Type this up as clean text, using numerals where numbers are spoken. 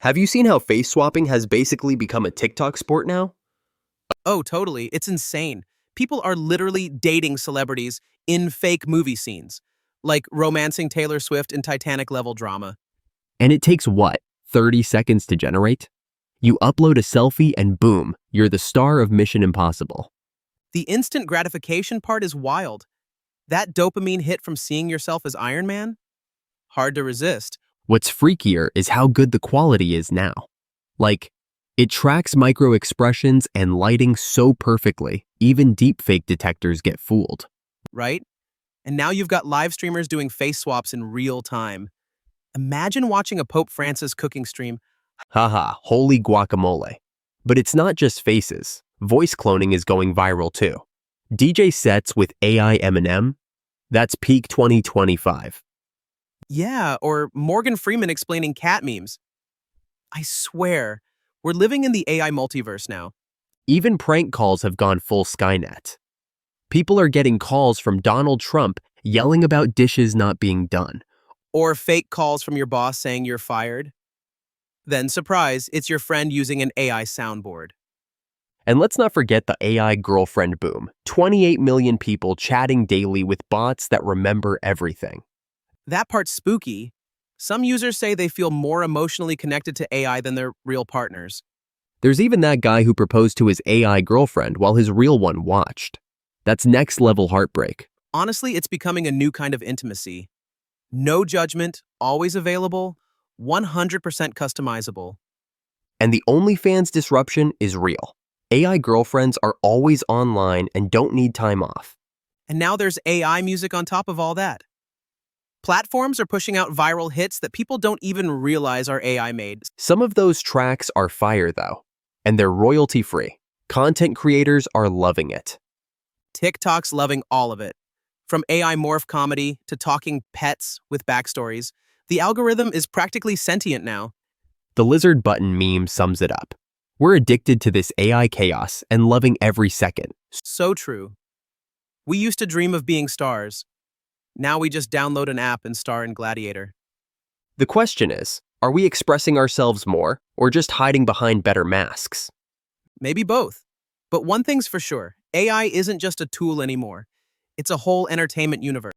Have you seen how face swapping has basically become a TikTok sport now? Oh, totally. It's insane. People are literally dating celebrities in fake movie scenes, like romancing Taylor Swift in Titanic level drama. And it takes what, 30 seconds to generate? You upload a selfie and boom, you're the star of Mission Impossible. The instant gratification part is wild. That dopamine hit from seeing yourself as Iron Man? Hard to resist. What's freakier is how good the quality is now. Like, it tracks micro expressions and lighting so perfectly, even deepfake detectors get fooled. Right? And now you've got live streamers doing face swaps in real time. Imagine watching a Pope Francis cooking stream. Haha, holy guacamole. But it's not just faces. Voice cloning is going viral too. DJ sets with AI Eminem? That's peak 2025. Yeah, or Morgan Freeman explaining cat memes. I swear, we're living in the AI multiverse now. Even prank calls have gone full Skynet. People are getting calls from Donald Trump yelling about dishes not being done. Or fake calls from your boss saying you're fired. Then, surprise, it's your friend using an AI soundboard. And let's not forget the AI girlfriend boom. 28 million people chatting daily with bots that remember everything. That part's spooky. Some users say they feel more emotionally connected to AI than their real partners. There's even that guy who proposed to his AI girlfriend while his real one watched. That's next level heartbreak. Honestly, it's becoming a new kind of intimacy. No judgment, always available, 100% customizable. And the OnlyFans disruption is real. AI girlfriends are always online and don't need time off. And now there's AI music on top of all that. Platforms are pushing out viral hits that people don't even realize are AI made. Some of those tracks are fire though, and they're royalty free. Content creators are loving it. TikTok's loving all of it. From AI morph comedy to talking pets with backstories, the algorithm is practically sentient now. The lizard button meme sums it up. We're addicted to this AI chaos and loving every second. So true. We used to dream of being stars. Now we just download an app and star in Gladiator. The question is, are we expressing ourselves more or just hiding behind better masks? Maybe both. But one thing's for sure, AI isn't just a tool anymore. It's a whole entertainment universe.